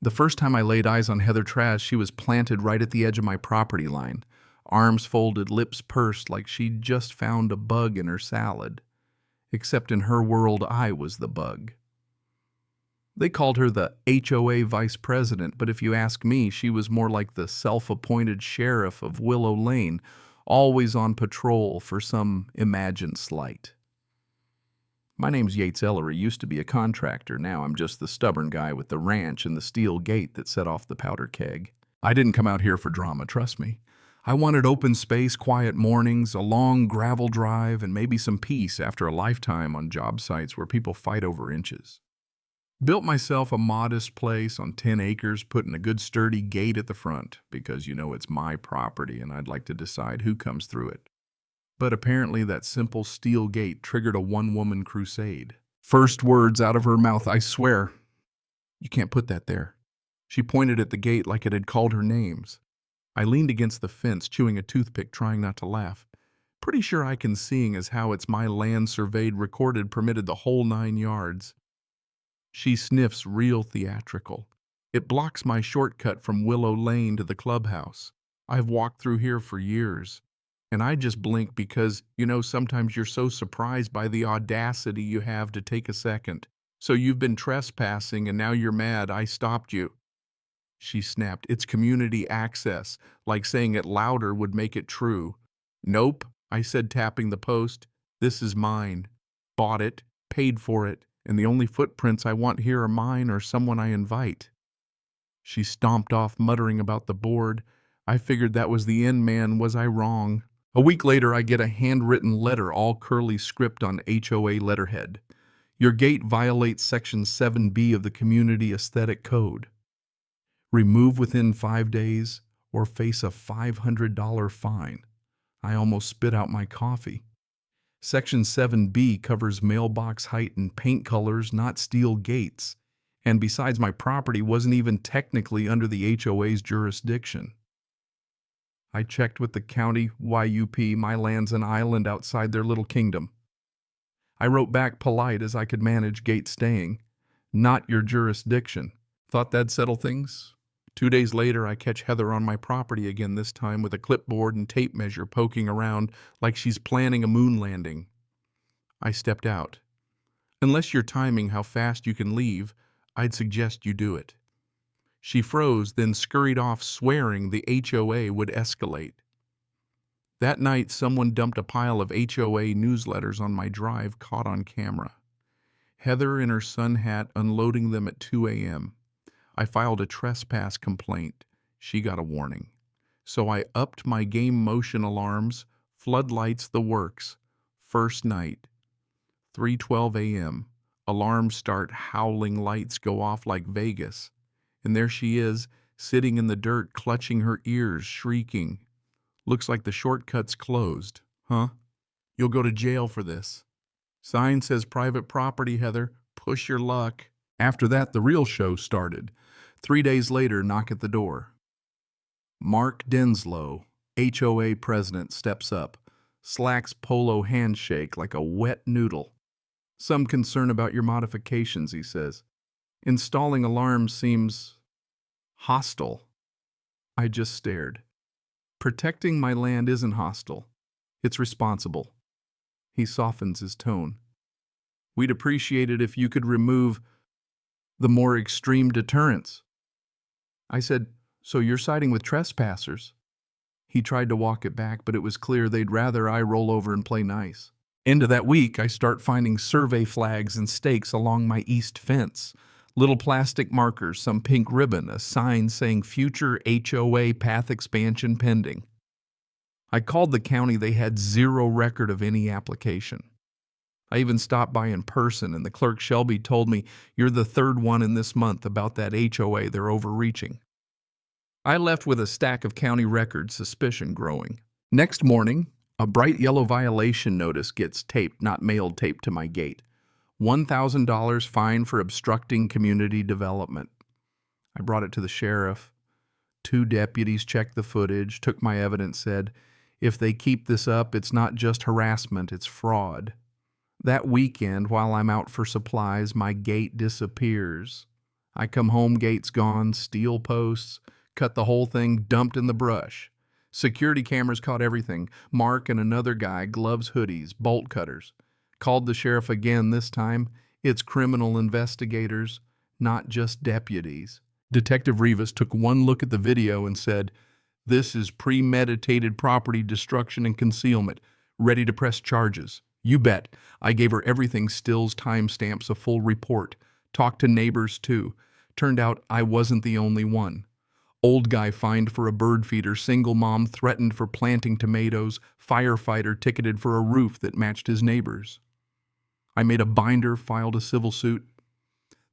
The first time I laid eyes on Heather Trash, she was planted right at the edge of my property line, arms folded, lips pursed like she'd just found a bug in her salad. Except in her world, I was the bug. They called her the HOA vice president, but if you ask me, she was more like the self-appointed sheriff of Willow Lane, always on patrol for some imagined slight. My name's Yates Ellery, used to be a contractor. Now I'm just the stubborn guy with the ranch and the steel gate that set off the powder keg. I didn't come out here for drama, trust me. I wanted open space, quiet mornings, a long gravel drive, and maybe some peace after a lifetime on job sites where people fight over inches. Built myself a modest place on 10 acres, putting a good sturdy gate at the front, because it's my property and I'd like to decide who comes through it. But apparently that simple steel gate triggered a one-woman crusade. First words out of her mouth, I swear, "You can't put that there." She pointed at the gate like it had called her names. I leaned against the fence, chewing a toothpick, trying not to laugh. Pretty sure I can seeing as how it's my land surveyed, recorded, permitted the whole 9 yards. She sniffs real theatrical. It blocks my shortcut from Willow Lane to the clubhouse. I've walked through here for years. And I just blink because, sometimes you're so surprised by the audacity you have to take a second. So you've been trespassing and now you're mad I stopped you. She snapped. It's community access, like saying it louder would make it true. Nope, I said, tapping the post. This is mine. Bought it, paid for it, and the only footprints I want here are mine or someone I invite. She stomped off, muttering about the board. I figured that was the end, man. Was I wrong? A week later, I get a handwritten letter, all curly script on HOA letterhead. Your gate violates Section 7B of the Community Aesthetic Code. Remove within 5 days or face a $500 fine. I almost spit out my coffee. Section 7B covers mailbox height and paint colors, not steel gates. And besides, my property wasn't even technically under the HOA's jurisdiction. I checked with the county YUP. My land's an island outside their little kingdom. I wrote back polite as I could manage, gate staying. Not your jurisdiction. Thought that'd settle things? 2 days later, I catch Heather on my property again, this time with a clipboard and tape measure poking around like she's planning a moon landing. I stepped out. Unless you're timing how fast you can leave, I'd suggest you do it. She froze, then scurried off, swearing the HOA would escalate. That night, someone dumped a pile of HOA newsletters on my drive, caught on camera. Heather in her sun hat unloading them at 2 a.m. I filed a trespass complaint. She got a warning. So I upped my game motion alarms, floodlights, the works. First night, 3:12 a.m. Alarms start howling, lights go off like Vegas. And there she is, sitting in the dirt, clutching her ears, shrieking. Looks like the shortcut's closed. Huh? You'll go to jail for this. Sign says private property, Heather. Push your luck. After that, the real show started. 3 days later, knock at the door. Mark Denslow, HOA president, steps up, slacks polo handshake like a wet noodle. Some concern about your modifications, he says. Installing alarms seems hostile. I just stared. Protecting my land isn't hostile. It's responsible. He softens his tone. We'd appreciate it if you could remove the more extreme deterrents. I said, so you're siding with trespassers? He tried to walk it back, but it was clear they'd rather I roll over and play nice. End of that week, I start finding survey flags and stakes along my east fence. Little plastic markers, some pink ribbon, a sign saying future HOA path expansion pending. I called the county. They had zero record of any application. I even stopped by in person, and the clerk, Shelby, told me, you're the third one in this month about that HOA. They're overreaching. I left with a stack of county records, suspicion growing. Next morning, a bright yellow violation notice gets taped, not mailed, taped to my gate. $1,000 fine for obstructing community development. I brought it to the sheriff. 2 deputies checked the footage, took my evidence, said, if they keep this up, it's not just harassment, it's fraud. That weekend, while I'm out for supplies, my gate disappears. I come home, gates gone, steel posts, cut the whole thing, dumped in the brush. Security cameras caught everything. Mark and another guy, gloves, hoodies, bolt cutters. Called the sheriff again this time. It's criminal investigators, not just deputies. Detective Rivas took one look at the video and said, "This is premeditated property destruction and concealment. Ready to press charges." You bet. I gave her everything, stills, timestamps, a full report. Talked to neighbors too. Turned out I wasn't the only one. Old guy fined for a bird feeder, single mom threatened for planting tomatoes, firefighter ticketed for a roof that matched his neighbor's. I made a binder, filed a civil suit.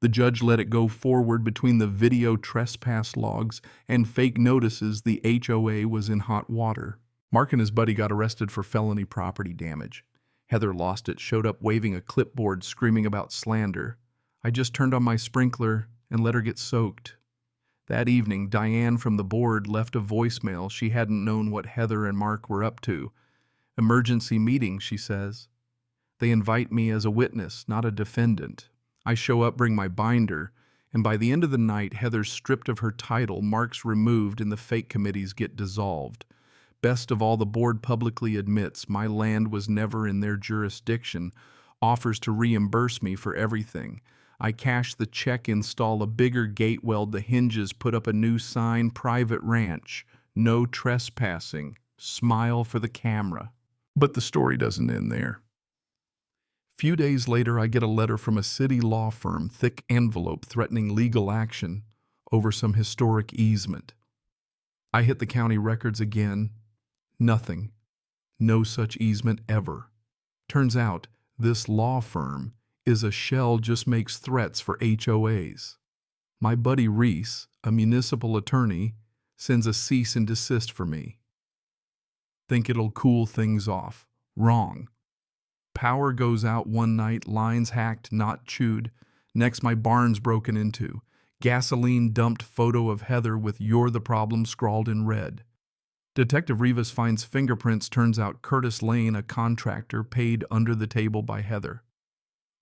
The judge let it go forward between the video trespass logs and fake notices the HOA was in hot water. Mark and his buddy got arrested for felony property damage. Heather lost it, showed up waving a clipboard, screaming about slander. I just turned on my sprinkler and let her get soaked. That evening, Diane from the board left a voicemail. She hadn't known what Heather and Mark were up to. Emergency meeting, she says. They invite me as a witness, not a defendant. I show up, bring my binder, and by the end of the night, Heather's stripped of her title, Mark's removed, and the fake committees get dissolved. Best of all, the board publicly admits my land was never in their jurisdiction, offers to reimburse me for everything. I cash the check, install a bigger gate weld the hinges, put up a new sign, private ranch, no trespassing, smile for the camera. But the story doesn't end there. Few days later, I get a letter from a city law firm, thick envelope threatening legal action over some historic easement. I hit the county records again. Nothing. No such easement ever. Turns out this law firm is a shell, just makes threats for HOAs. My buddy Reese, a municipal attorney, sends a cease and desist for me. Think it'll cool things off. Wrong. Power goes out one night, lines hacked, not chewed. Next, my barn's broken into. Gasoline dumped, photo of Heather with "You're the problem" scrawled in red. Detective Rivas finds fingerprints, turns out Curtis Lane, a contractor, paid under the table by Heather.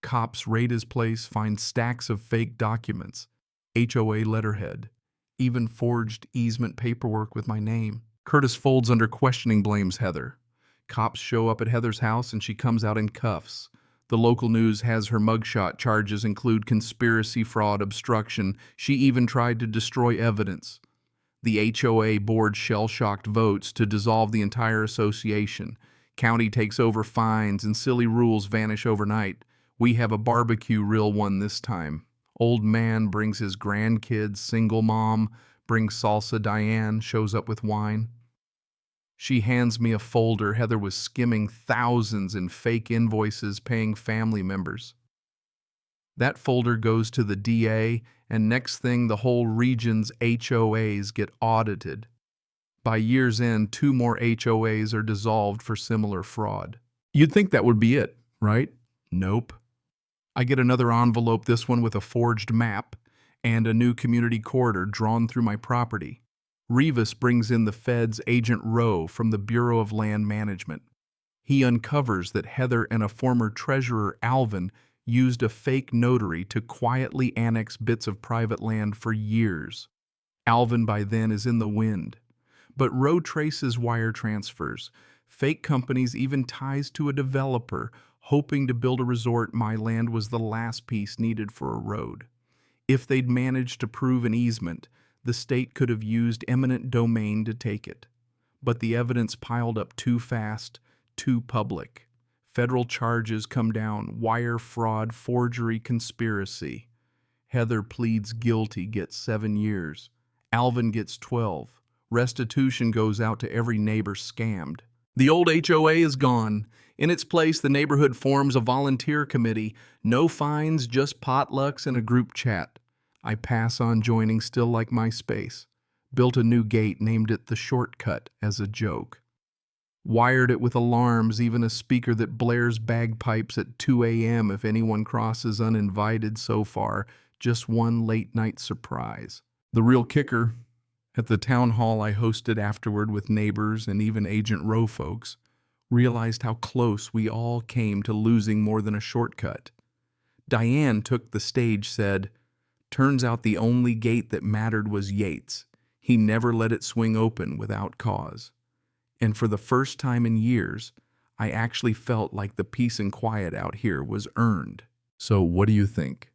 Cops raid his place, find stacks of fake documents, HOA letterhead, even forged easement paperwork with my name. Curtis folds under questioning, blames Heather. Cops show up at Heather's house and she comes out in cuffs. The local news has her mugshot. Charges include conspiracy, fraud, obstruction. She even tried to destroy evidence. The HOA board shell-shocked votes to dissolve the entire association. County takes over, fines and silly rules vanish overnight. We have a barbecue, real one this time. Old man brings his grandkids, single mom brings salsa, Diane shows up with wine. She hands me a folder. Heather was skimming thousands in fake invoices paying family members. That folder goes to the DA, and next thing, the whole region's HOAs get audited. By year's end, 2 more HOAs are dissolved for similar fraud. You'd think that would be it, right? Nope. I get another envelope, this one with a forged map and a new community corridor drawn through my property. Rivas brings in the feds' Agent Rowe from the Bureau of Land Management. He uncovers that Heather and a former treasurer, Alvin, used a fake notary to quietly annex bits of private land for years. Alvin by then is in the wind. But Rowe traces wire transfers, fake companies, even ties to a developer hoping to build a resort. My land was the last piece needed for a road. If they'd managed to prove an easement, the state could have used eminent domain to take it. But the evidence piled up too fast, too public. Federal charges come down: wire fraud, forgery, conspiracy. Heather pleads guilty, gets 7 years. Alvin gets 12. Restitution goes out to every neighbor scammed. The old HOA is gone. In its place, the neighborhood forms a volunteer committee. No fines, just potlucks and a group chat. I pass on joining, still like my space. Built a new gate, named it the Shortcut as a joke. Wired it with alarms, even a speaker that blares bagpipes at 2 a.m. if anyone crosses uninvited. So far, just one late-night surprise. The real kicker, at the town hall I hosted afterward with neighbors and even Agent Rowe folks, realized how close we all came to losing more than a shortcut. Diane took the stage, said, Turns out the only gate that mattered was Yates. He never let it swing open without cause. And for the first time in years, I actually felt like the peace and quiet out here was earned. So what do you think?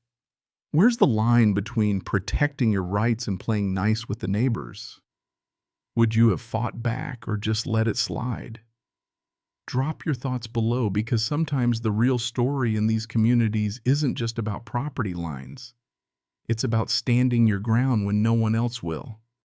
Where's the line between protecting your rights and playing nice with the neighbors? Would you have fought back or just let it slide? Drop your thoughts below, because sometimes the real story in these communities isn't just about property lines. It's about standing your ground when no one else will.